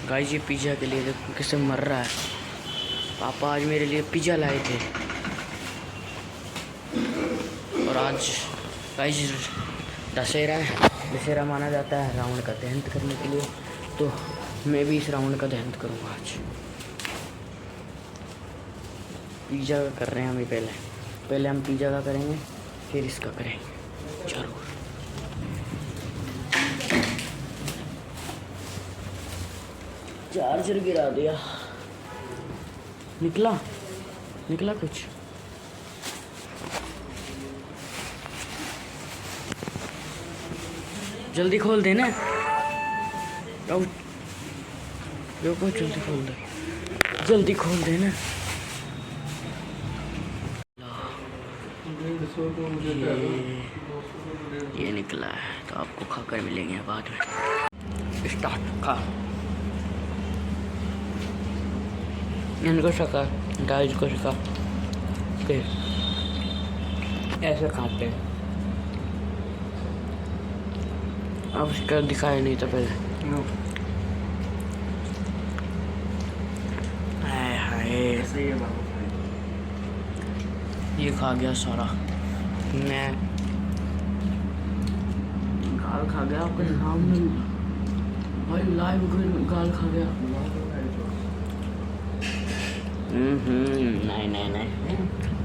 Guys ये pizza के लिए देखो कैसे मर रहा है। पापा आज मेरे लिए पिज़्ज़ा लाए थे। और आज गाइस दशहरा है। दशहरा माना जाता है रावण का दहन करने के लिए, तो मैं भी इस रावण का दहन करूँगा आज। पिज़्ज़ा का कर रहे हैं हम पहले हम पिज़्ज़ा का करेंगे, फिर इसका करेंगे जरूर। चार्जर गिरा दिया। निकला कुछ। जल्दी खोल दे ना। देखो जल्दी खोल दे ना। ये निकला है तो आपको खाकर मिलेंगे बाद में। स्टार्ट खा। इनको शका गाइस को शका के ऐसे खाते हैं। अब इसका दिखाया नहीं था पहले। ये खा गया सारा। मैं गाल खा गया आपके सामने भाई, लाइव गाल खा गया। नहीं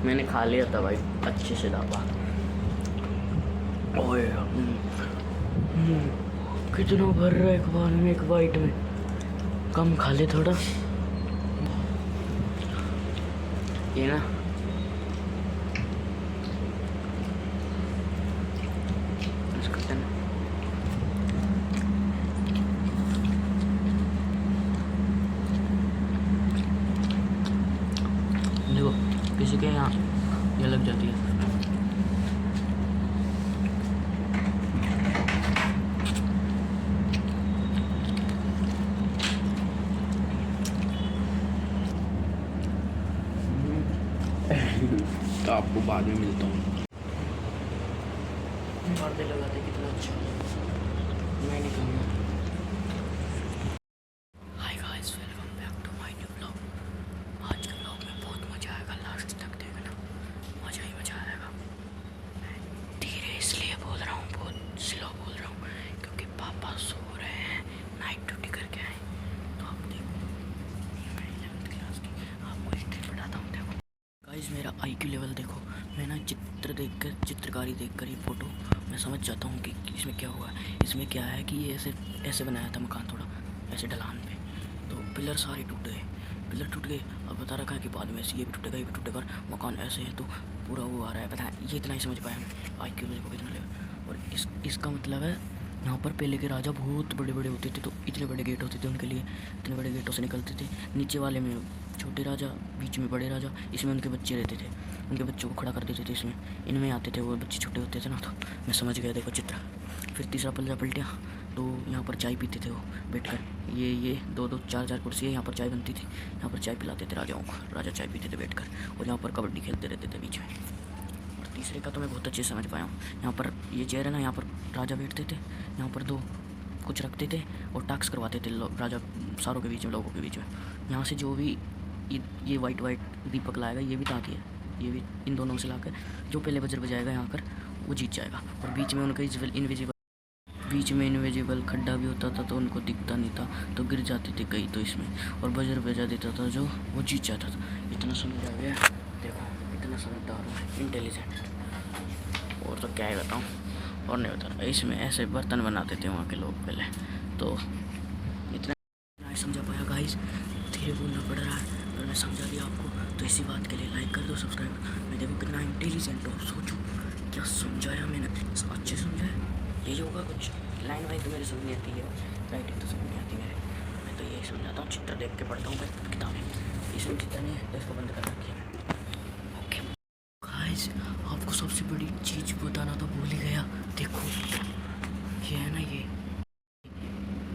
मैंने खा लिया था भाई, अच्छे से दाबा। ओए कितना भर रहा है एक बार में, एक बाइट में। कम खा ले थोड़ा। ये ना देखो किसी के यहाँ ये लग जाती है। तो आपको बाद में मिलता हूँ। पर्दे लगाते कितना अच्छा। मैं नहीं कहूँगा। Hi guys, welcome back to my new vlog. आज के व्लॉग में बहुत मज़ा आएगा, लास्ट तक देखना, मज़ा ही मज़ा आएगा। धीरे इसलिए बोल रहा हूँ, बहुत स्लो बोल रहा हूँ, क्योंकि पापा सो रहे हैं, नाइट ड्यूटी करके आए। तो आप देखो, ये मैं 11th क्लास की आपको हिस्ट्री पढ़ाता हूँ। देखो गाइस मेरा IQ लेवल देखो। मैं ना चित्रकारी देखकर ये फ़ोटो मैं समझ जाता हूँ कि इसमें क्या हुआ है। इसमें क्या है कि ये ऐसे बनाया था मकान, थोड़ा ऐसे ढलान पे, तो पिलर सारे टूट गए। अब बता रखा है कि बाद में ये भी टूटेगा, मकान ऐसे है तो पूरा वो आ रहा है। पता है, ये इतना ही समझ पाया मैं। IQ देखो कितना लेवल। और इसका मतलब है यहाँ पर पहले के राजा बहुत बड़े होते थे, तो इतने बड़े गेट होते थे उनके लिए, इतने बड़े गेटों से निकलते थे। नीचे वाले में छोटे राजा, बीच में बड़े राजा, इसमें उनके बच्चे रहते थे, उनके बच्चों को खड़ा कर देते थे इसमें। इनमें आते थे, वो बच्चे छोटे होते थे ना, तो मैं समझ गया देखो चित्र। फिर तीसरा पल्ला पलटिया, तो यहाँ पर चाय पीते थे वो बैठकर। ये 2 4 कुर्सी है, यहाँ पर चाय बनती थी, यहाँ पर चाय पिलाते थे राजाओं को, राजा चाय पीते थे बैठकर। और यहाँ पर कबड्डी खेलते रहते थे बीच में। और तीसरे का तो मैं बहुत अच्छे से समझ पाया हूँ। यहाँ पर ये चेयर है ना, यहाँ पर राजा बैठते थे, यहाँ पर 2 कुछ रखते थे और टास्क करवाते थे राजा सारों के बीच में, लोगों के बीच में। यहाँ से जो भी ये वाइट दीपक लाएगा, ये भी ताकि है, ये भी इन दोनों से लाकर जो पहले बजर बजाएगा यहाँ कर, वो जीत जाएगा। और बीच में उनका इनविजिबल खड्डा भी होता था, तो उनको दिखता नहीं था, तो गिर जाते थे कई तो इसमें, और बजर बजा देता था जो, वो जीत जाता था। इतना समझ आ गया देखो, इतना समझदार हूँ, इंटेलिजेंट। और तो क्या ही बताऊँ, और नहीं बता। इसमें ऐसे बर्तन बनाते थे वहाँ के लोग पहले, तो इतना नहीं समझा पाया गाइस, धीरे बोलना पड़ रहा है, पर मैं समझा दिया आपको। तो इसी बात के लिए लाइक कर दो, सब्सक्राइब। मैं देखो कितना इंटेलिजेंट हो, सोचो क्या समझाया मैंने, अच्छे समझाया। यही होगा कुछ। लाइन वाइन तो मेरे समझ नहीं आती है, राइटिंग तो समझ नहीं आती मेरे। मैं तो यही समझाता हूँ, चित्र देख के पढ़ता हूँ मैं किताबें। इसमें चित्र नहीं है तो इसको बंद कर रखिए। ओके गाइस, आपको सबसे बड़ी चीज़ बताना तो भूल ही गया। देखो ये है ना, ये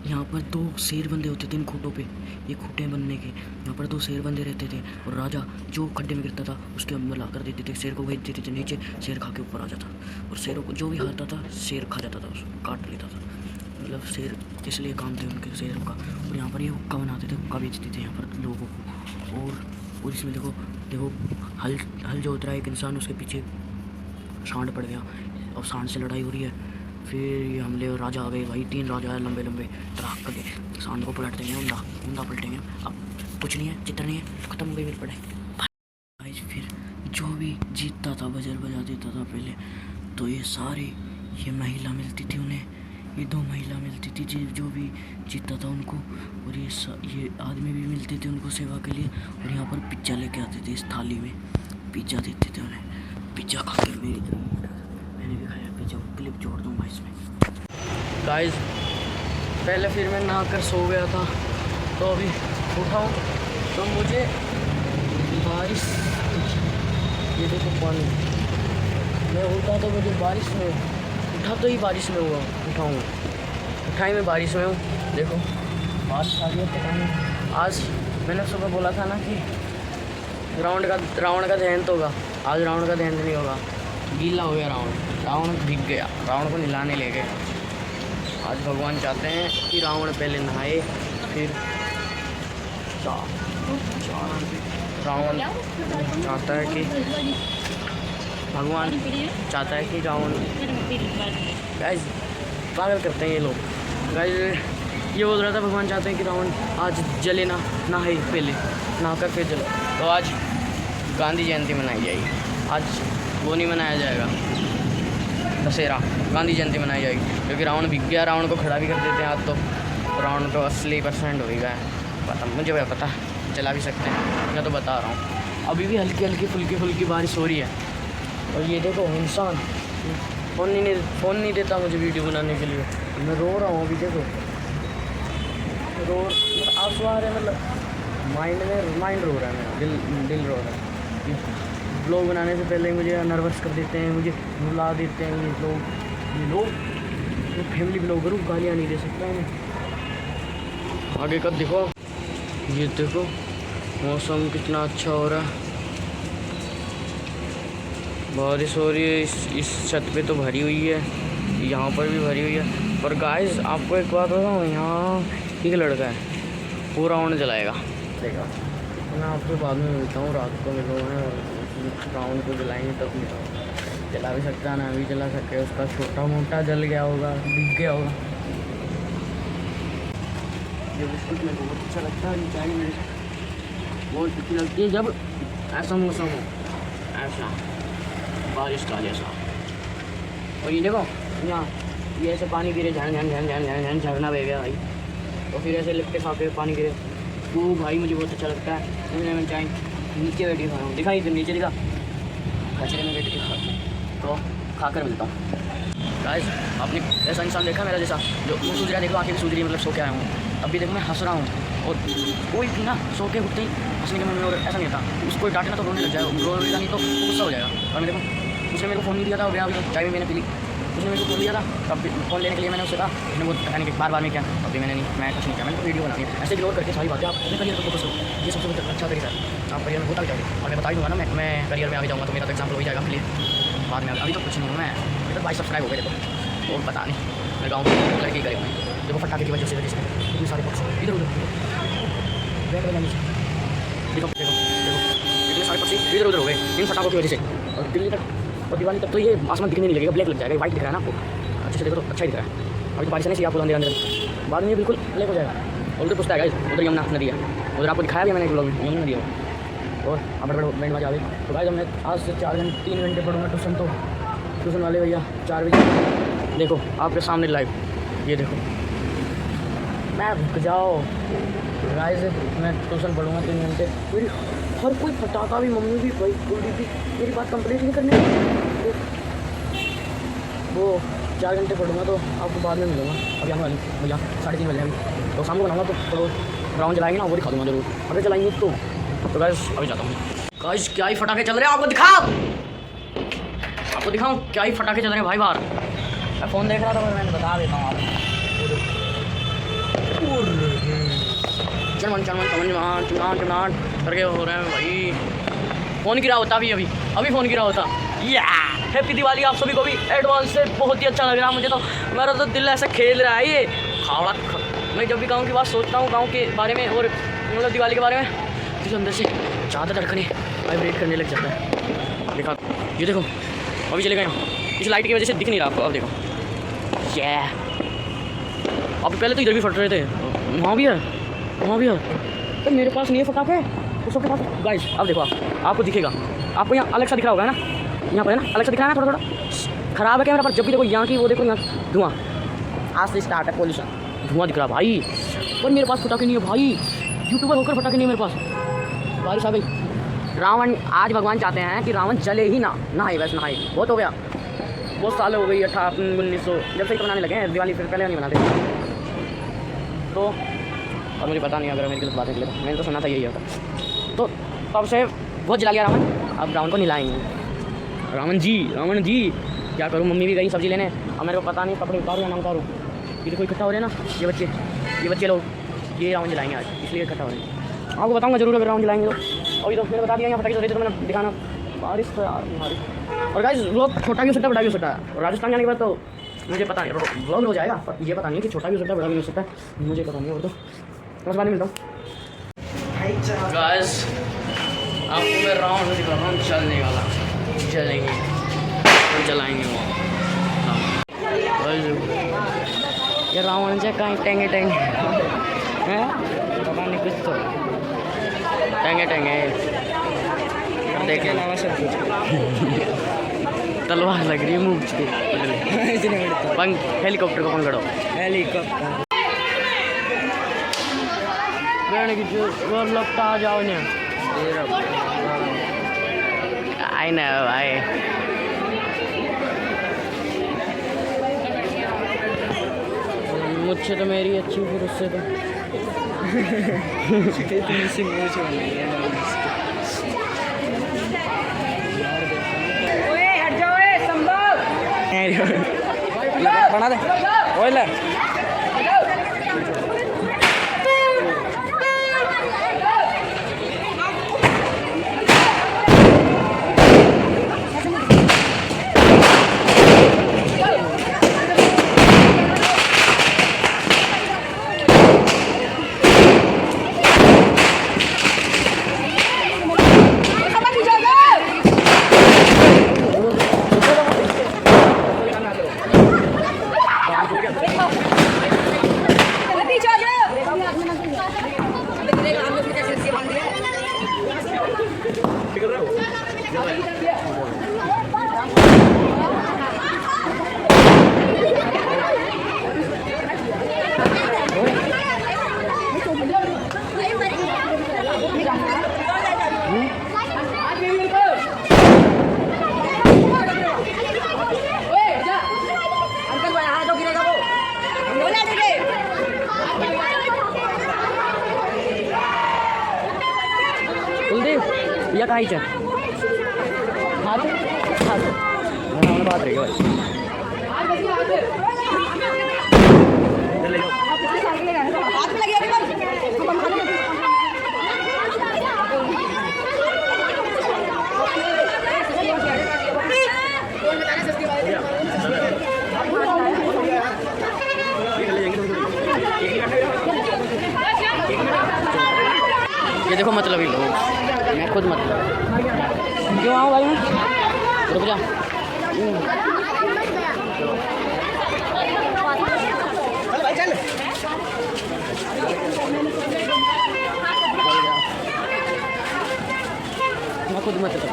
यहाँ पर 2 शेर बंधे होते थे इन खूंटों पे, ये खूंटे बनने के। यहाँ पर 2 शेर बंधे रहते थे, और राजा जो खड्डे में गिरता था उसके अंदर ला कर देते थे, शेर को भेज देते थे नीचे, शेर खा के ऊपर आ जाता, और शेरों को जो भी हारता था शेर खा जाता था, उसको काट लेता था। मतलब शेर किस लिए काम थे उनके शेरों का। और यहाँ पर ये हुक्का बनाते थे, हुक्का बेचते थे यहाँ पर लोगों को। और इसमें देखो देखो हल जो उतरा एक इंसान, उसके पीछे सांड पड़ गया और सांड से लड़ाई हो रही है। फिर ये हमले और राजा आ गए भाई, 3 राजा है लंबे लंबे ट्रक के, सांड को पलट देंगे, उंदा पलटेंगे। अब कुछ नहीं है, चित्र नहीं है, खत्म हो गई मेरी पढ़ाई। फिर जो भी जीतता था बजर बजा देता था पहले, तो ये सारे ये महिला मिलती थी उन्हें, ये 2 महिला मिलती थी जो भी जीतता था उनको। और ये आदमी भी मिलते थे उनको सेवा के लिए। और यहाँ पर पिज्ज़ा लेके आते थे, इस थाली में पिज्ज़ा देते थे उन्हें। पिज्ज़ा खा के मैंने भी खाया पिज्ज़ा, क्लिप जोड़ दूँगा इसमें। गाइस पहले फिर मैं नहा कर सो गया था, तो अभी उठाऊँ तो मुझे बारिश, ये देखो पानी, मैं उठा तो मुझे बारिश में, उठा तो ही बारिश में हुआ, उठाई में बारिश में हूँ। देखो बारिश आ गई, पता नहीं। आज मैंने सुबह बोला था ना कि रावण का दहन तो होगा, आज रावण का दहन नहीं होगा, गीला हो गया रावण भीग गया, रावण को नहलाने ले गए। आज भगवान चाहते हैं कि रावण पहले नहाए, फिर रावण चाहता है कि भगवान चाहता है कि रावण, गाइस पागल करते हैं ये लोग। गाइस ये बोल रहा था भगवान चाहते हैं कि रावण आज जले ना, नहाए पहले, नहाकर फिर जले। तो आज गांधी जयंती मनाई जाएगी, आज वो नहीं मनाया जाएगा दशहरा, गांधी जयंती मनाई जाएगी, क्योंकि रावण भीग गया, रावण को खड़ा भी कर देते हैं आज। तो रावण तो असली % हो गया है, पता मुझे पता, चला भी सकते हैं, मैं तो बता रहा हूँ। अभी भी हल्की हल्की फुल्की बारिश हो रही है। और ये देखो इंसान फ़ोन नहीं देता मुझे वीडियो बनाने के लिए, मैं रो रहा हूँ अभी। देखो आंसू आ रहे हैं, मतलब माइंड रो रहा है मेरा, दिल रो रहा है। ब्लॉग बनाने से पहले मुझे नर्वस कर देते हैं, मुझे रुला देते हैं ये लोग फैमिली ब्लॉगर हूँ, गालियाँ नहीं दे सकता मैं। आगे का देखो, ये देखो मौसम कितना अच्छा हो रहा है, बारिश हो रही है। इस छत पे तो भरी हुई है, यहाँ पर भी भरी हुई है। पर गाइस आपको एक बात बताऊँ, यहाँ एक लड़का है वो रावण जलाएगा, देखा। मैं आपसे बाद में मिलता हूँ, रात को मिलूँगा, रावण को जलाएंगे तब मिलूँगा। जला भी सकता है ना, अभी जला सके, उसका छोटा मोटा जल गया होगा, भीग गया होगा। ये बिस्कुट मेरे को बहुत अच्छा लगता है, चाय में बहुत अच्छी लगती है जब ऐसा मौसम हो, ऐसा बारिश का जैसा। और ये देखो यहाँ ये ऐसे पानी गिरे, झन झरना बह गया भाई, तो फिर ऐसे लिपटे खा के पानी गिरे, वो भाई मुझे बहुत अच्छा लगता है। इसलिए मैं चाय नीचे बैठ के खा रहा हूँ, दिखाई तो नीचे दिखा, कचरे में बैठ के खा, तो खा कर मिलता हूँ। गाइस आपने ऐसा इंसान देखा मेरा जैसा, जो मुँह सूझ रहा है, देखो आँखें भी सूझ रही है, मतलब सो के आया हूँ। अभी देखो मैं हंस रहा हूँ, और कोई ना सो के उठते ही हंसने के मन में, और ऐसा नहीं होता, उसको डांटे ना तो रोने लग जाएगा, रोएगा नहीं तो गुस्सा हो जाएगा। और मैं देखो उसने मेरे को फ़ोन नहीं दिया था, अभी चाय भी मैंने पी ली, उसने मेरे को फ़ोन दिया था, तब फ़ोन लेने के लिए मैंने उससे कहा, मैंने वो पता नहीं बार में क्या, अभी मैंने नहीं, मैं कुछ नहीं किया, मैंने वीडियो बनाई है। ऐसे इग्नोर करके सारी बातें आप अपने करियर को फोकस करो, ये सबसे अच्छा तरीका है। आप करियर में होता भी जाएगा, और मैं बता ही दूँगा ना, मैं करियर में आगे जाऊँगा तो मेरा तो एग्जाम्पल हो ही जाएगा प्लीज़ बाद में। अभी तो कुछ नहीं हूँ मैं, मेरे 22 सब्सक्राइब हो गए, देखो और पता नहीं मैं गाँव में लड़के करीब में, देखो फटाखे की वजह से इतने सारे पक्षी इधर उधर, देखो इतने सारे पक्षी इधर उधर हो गए इन फटाखों की वजह से। और दिल्ली तक और दिवाली तक तो ये आसमान दिखने नहीं लगेगा, ब्लैक लग जाएगा, वाइट दिख रहा है ना आपको, अच्छे से देखो तो अच्छा ही दिख रहा है। अभी तो बारिश नहीं चाहिए आपको, अंदर बाद में ये बिल्कुल ब्लैक हो जाएगा। और उधर पूछता है उधर यमुना नदी है, उधर आपको दिखाया भी मैंने एक ब्लॉग में, यमुना नदी है। और अब बड़े बैंड बाजा आ गई, तो गाइस मैं आज से 3 घंटे पढ़ूँगा ट्यूशन, तो ट्यूशन वाले भैया 4 बजे देखो आपके सामने लाइव, ये देखो मैं रुक जाओ गाइस, मैं ट्यूशन पढ़ूँगा 3 घंटे, मेरी हर कोई फटाका भी, मम्मी भी, भाई बूढ़ी भी मेरी बात कंप्लीट नहीं करने, वो 4 घंटे पढ़ूँगा तो आपको बाद में मिलूँगा। अभी आने वाली भैया 3:30 बजे अभी, तो शाम को बनाऊँगा तो राउंड जलाएंगे ना, वो दिखा दूँगा जरूर, अगर चलाएंगे तो गाइस अभी जाता हूँ। गाइस क्या ही फटाखे चल रहे हैं, आपको दिखाऊँ क्या ही फटाखे चल रहे हैं भाई बाहर। मैं फ़ोन देख रहा था, मैंने बता देता हूँ आपको। चमन करके हो रहे हैं भाई, फ़ोन गिरा होता अभी फ़ोन गिरा होता। या हैप्पी दिवाली आप सभी को भी एडवांस से, बहुत ही अच्छा लग रहा है मुझे तो, मेरा तो दिल ऐसे खेल रहा है, ये खावड़ा मैं जब भी गाँव की बात सोचता हूँ, गाँव के बारे में और मतलब दिवाली के बारे में, तो अंदर से ज़्यादा धड़कने वाइब्रेट करने लग जाता है। देखा ये देखो अभी चले गए, इस लाइट की वजह से दिख नहीं रहा आपको। अब देखो ये अब पहले तो इधर भी फट रहे थे, वहाँ भी है, वहाँ भी है, तो मेरे पास नहीं है फटाके, तो सबके पास। गाइस अब देखो आपको दिखेगा, आपको यहाँ अलग सा दिख रहा होगा ना, यहाँ पर है ना, अलग सा दिख रहा है ना, थोड़ा थोड़ा ख़राब है कैमरा पर। जब भी देखो यहाँ की वो देखो यहाँ धुआँ, आज से स्टार्ट है पॉल्यूशन, धुआँ दिख रहा भाई। पर मेरे पास फटाके नहीं है भाई, यूट्यूबर होकर फटाके नहीं है मेरे पास। बारिश आ गई। रावण आज भगवान चाहते हैं कि रावण जले ही ना, नहाए बस नहाए, बहुत हो गया, बहुत साल हो गई 1800-1900 जब से ही बनाने लगे हैं दिवाली, फिर पहले नहीं बनाते। तो अब मुझे पता नहीं, अगर मेरे लिए बात निकले तो मैंने तो सुना था यही होता। तो तब से बहुत जला गया रावण, अब रावण को निलाएंगे। रावण जी क्या करूँ, मम्मी भी गई सब्जी लेने, अब मेरे को पता नहीं कपड़े उतारूँ या ना उतारूँ। ये देखो इकट्ठा हो रहे हैं ना ये बच्चे लोग, ये रावण जलाएंगे आज, इसलिए इकट्ठा हो रहे हैं। आपको बताऊँगा जरूर अगर रावण जलाएंगे तो। अभी तो मैंने बता दिया यहाँ फटाके चल रहे थे, तो मैंने दिखाना बारिश तो यार बारिश। और गाइस लोग छोटा भी हो सकता है बड़ा भी हो सकता है, और राजस्थान जाने के बाद तो मुझे पता नहीं ब्लॉग हो जाएगा, पर ये पता नहीं कि छोटा भी हो सकता है बड़ा भी हो सकता है, मुझे पता नहीं। और तो बस बाद में मिलता हूँ गाइस। आपको मैं रावण दिखा रहा हूँ चलने वाला, चलेंगे तो चलाएँगे वो ये रावण से कहीं टेंगे हैं, पता नहीं कुछ तो टेंगे देखे तलवार लग रही है मुँह के पंख, हेलीकॉप्टर को पंखड़ो, हेलीकॉप्टर की जो वो लगता आ जाओ ने आई ना भाई। मुझसे तो मेरी अच्छी, फिर उससे तो बना दे ओए या काही हाथ बात रही भाई ये देखो मतलब ही लोग, मैं खुद मतलब क्यों आऊँ भाई, मैं रुक जा। मैं खुद मतलब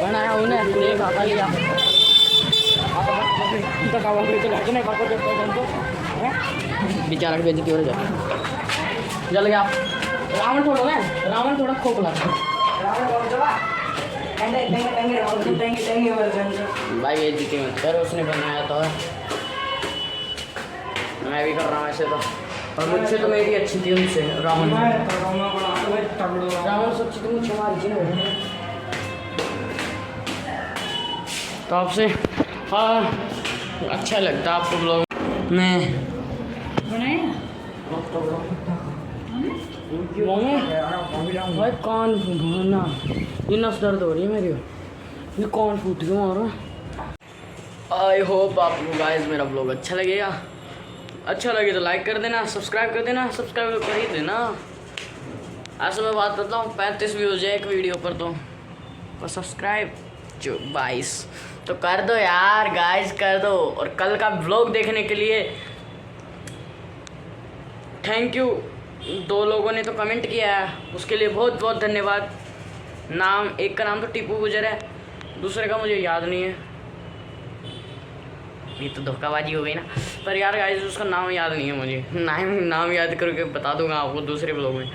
बनाया उन्हें पूरे खाता लिया बेचारा की बेइज्जती हो रही है। जल गया रावण थोड़ा ना, रावण थोड़ा खोखला भाई बेइज्जती मत कर, उसने बनाया तो मैं भी कर रहा हूँ ऐसे तो, और मुझसे तो मेरी अच्छी थी उनसे। रावण सच्ची तो मुझे हमारी थी ना, तो आपसे हाँ अच्छा लगता आपको ब्लॉग में भाई कान घुमाना, ये नस दर्द हो रही है मेरी, ये कान फूट गया मारो। आई होप आपको गाइस मेरा ब्लॉग अच्छा लगेगा। अच्छा लगे तो लाइक कर देना, सब्सक्राइब कर देना, सब्सक्राइब कर ही देना। ऐसे मैं बात करता हूँ 35 व्यूज़ है एक वीडियो पर, तो सब्सक्राइब जो 22 तो कर दो यार गाइस, कर दो। और कल का ब्लॉग देखने के लिए थैंक यू। 2 लोगों ने तो कमेंट किया है, उसके लिए बहुत बहुत धन्यवाद। नाम एक का नाम तो टीपू गुजर है, दूसरे का मुझे याद नहीं है, ये तो धोखाबाजी हो गई ना। पर यार गाइस उसका नाम याद नहीं है मुझे, नाम याद करके बता दूंगा आपको दूसरे ब्लॉग में।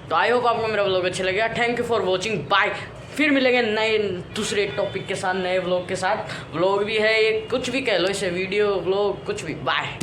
तो आई होप आपको मेरा ब्लॉग अच्छा लगेगा। Thank you for watching, bye. फिर मिलेंगे नए दूसरे टॉपिक के साथ, नए ब्लॉग के साथ। ब्लॉग भी है ये, कुछ भी कह लो इसे, वीडियो ब्लॉग कुछ भी। बाय।